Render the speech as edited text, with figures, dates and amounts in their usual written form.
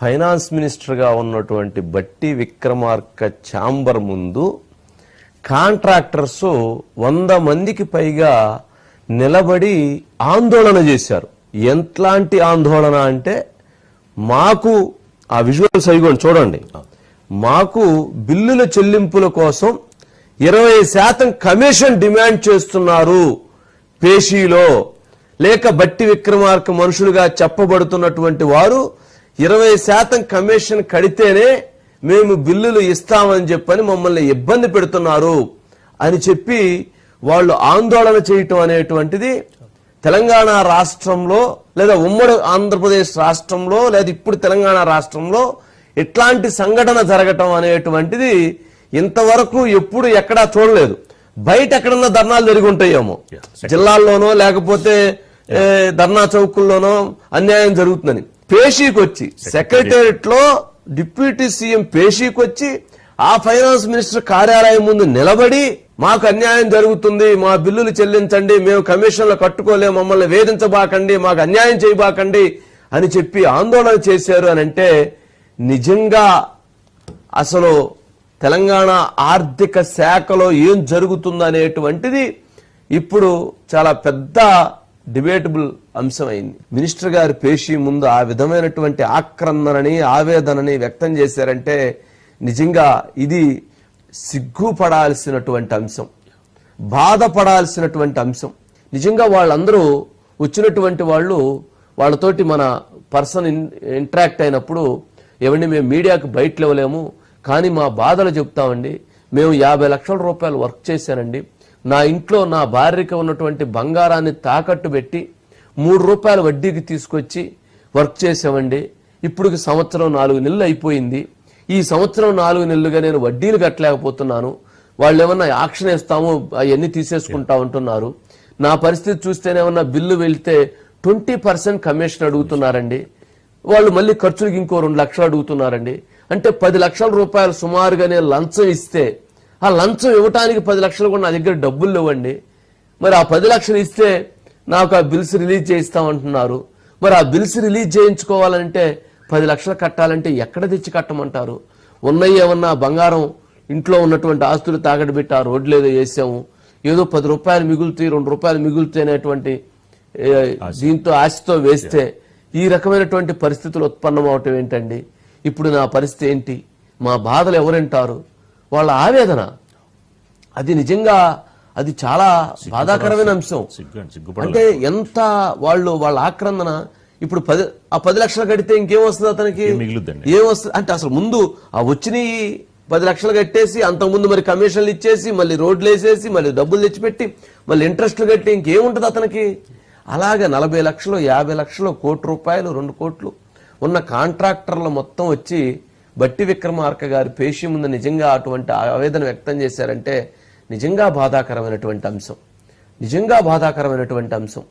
Finance మినిస్టర్గా ఉన్నటువంటి బట్టి విక్రమార్క ఛాంబర్ ముందు కాంట్రాక్టర్స్ 100 మందికి పైగా నిలబడి ఆందోళన చేశారు. ఎంట్లాంటి ఆందోళన అంటే, మాకు ఆ విజువల్స్ అయిగోండి చూడండి, మాకు బిల్లుల చెల్లింపుల కోసం 20% కమిషన్ డిమాండ్ చేస్తున్నారు. పేషీలో లేక బట్టి విక్రమార్క మనుషులుగా చెప్పబడుతున్నటువంటి వారు 20% కమిషన్ కడితేనే మేము బిల్లులు ఇస్తామని చెప్పని మమ్మల్ని ఇబ్బంది పెడుతున్నారు అని చెప్పి వాళ్ళు ఆందోళన చేయటం అనేటువంటిది తెలంగాణ రాష్ట్రంలో లేదా ఉమ్మడి ఆంధ్రప్రదేశ్ రాష్ట్రంలో లేదా ఇప్పుడు తెలంగాణ రాష్ట్రంలో ఇట్లాంటి సంఘటన జరగటం అనేటువంటిది ఇంతవరకు ఎప్పుడు ఎక్కడా చూడలేదు. బయట ఎక్కడన్నా ధర్నాలు జరిగి ఉంటాయేమో, జిల్లాల్లోనో లేకపోతే ధర్నా చౌకుల్లోనో అన్యాయం జరుగుతుందని. పేషీకి వచ్చి సెక్రటేరియట్ లో డిప్యూటీ సీఎం పేషీకి వచ్చి ఆ ఫైనాన్స్ మినిస్టర్ కార్యాలయం ముందు నిలబడి మాకు అన్యాయం జరుగుతుంది, మా బిల్లులు చెల్లించండి, మేము కమిషన్లు కట్టుకోలేము, మమ్మల్ని వేధించబాకండి, మాకు అన్యాయం చేయబాకండి అని చెప్పి ఆందోళన చేశారు అని అంటే నిజంగా అసలు తెలంగాణ ఆర్థిక శాఖలో ఏం జరుగుతుందనేటువంటిది ఇప్పుడు చాలా పెద్ద డిబేటబుల్ అంశమైంది. మినిస్టర్ గారి పేషీ ముందు ఆ విధమైనటువంటి ఆక్రందనని ఆవేదనని వ్యక్తం చేశారంటే నిజంగా ఇది సిగ్గుపడాల్సినటువంటి అంశం, బాధపడాల్సినటువంటి అంశం. నిజంగా వాళ్ళందరూ వచ్చినటువంటి వాళ్ళు వాళ్ళతోటి మన పర్సన్ ఇంటరాక్ట్ అయినప్పుడు, ఏమండి మేము మీడియాకు బయట లేవలేము కానీ మా బాధలు చెప్తామండి, మేము 50 లక్షల రూపాయలు వర్క్ చేశానండి, నా ఇంట్లో నా భార్యకి ఉన్నటువంటి బంగారాన్ని తాకట్టు పెట్టి 3 రూపాయల వడ్డీకి తీసుకొచ్చి వర్క్ చేసామండి, ఇప్పుడు సంవత్సరం 4 నెలలు అయిపోయింది, ఈ సంవత్సరం 4 నెలలుగా నేను వడ్డీలు కట్టలేకపోతున్నాను, వాళ్ళు ఏమన్నా యాక్షన్ వేస్తాము అవన్నీ తీసేసుకుంటా ఉంటున్నారు, నా పరిస్థితి చూస్తేనేమన్నా బిల్లు వెళ్తే 20% కమిషన్ అడుగుతున్నారండి, వాళ్ళు మళ్ళీ ఖర్చులకు ఇంకో 2 లక్షలు అడుగుతున్నారండి, అంటే 10 లక్షల రూపాయలు సుమారుగా నేను లంచం ఇస్తే ఆ లంచం ఇవ్వటానికి 10 లక్షలు కూడా నా దగ్గర డబ్బులు లేవండి, మరి ఆ 10 లక్షలు ఇస్తే నాకు ఆ బిల్స్ రిలీజ్ చేయిస్తామంటున్నారు, మరి ఆ బిల్స్ రిలీజ్ చేయించుకోవాలంటే 10 లక్షలు కట్టాలంటే ఎక్కడ తెచ్చి కట్టమంటారు, ఉన్నాయి ఏమన్నా బంగారం ఇంట్లో ఉన్నటువంటి ఆస్తులు తాకట్టు పెట్టి ఆ రోడ్లు ఏదో వేసాము, ఏదో 10 రూపాయలు మిగులుతాయి 2 రూపాయలు మిగులుతాయి అనేటువంటి దీంతో ఆశతో వేస్తే ఈ రకమైనటువంటి పరిస్థితులు ఉత్పన్నమవటం ఏంటండి. ఇప్పుడు నా పరిస్థితి ఏంటి, మా బాధలు ఎవరింటారు, వాళ్ళ ఆవేదన అది నిజంగా అది చాలా బాధాకరమైన అంశం. అంటే ఎంత వాళ్ళ ఆక్రందన. ఇప్పుడు 10 లక్షలు కడితే ఇంకేం వస్తుంది అతనికి, ఏం వస్తుంది అంటే అసలు ముందు ఆ వచ్చినవి 10 లక్షలు కట్టేసి అంతకుముందు మరి కమిషన్లు ఇచ్చేసి మళ్ళీ రోడ్లు వేసేసి మళ్ళీ డబ్బులు తెచ్చిపెట్టి మళ్ళీ ఇంట్రెస్ట్లు కట్టి ఇంకేముంటుంది అతనికి. అలాగే 40 లక్షలు 50 లక్షలు 1 కోటి రూపాయలు 2 కోట్లు ఉన్న కాంట్రాక్టర్లు మొత్తం వచ్చి బట్టి విక్రమార్క గారి పేషీ ముందు నిజంగా అటువంటి ఆవేదన వ్యక్తం చేశారంటే నిజంగా బాధాకరమైనటువంటి అంశం, నిజంగా బాధాకరమైనటువంటి అంశం.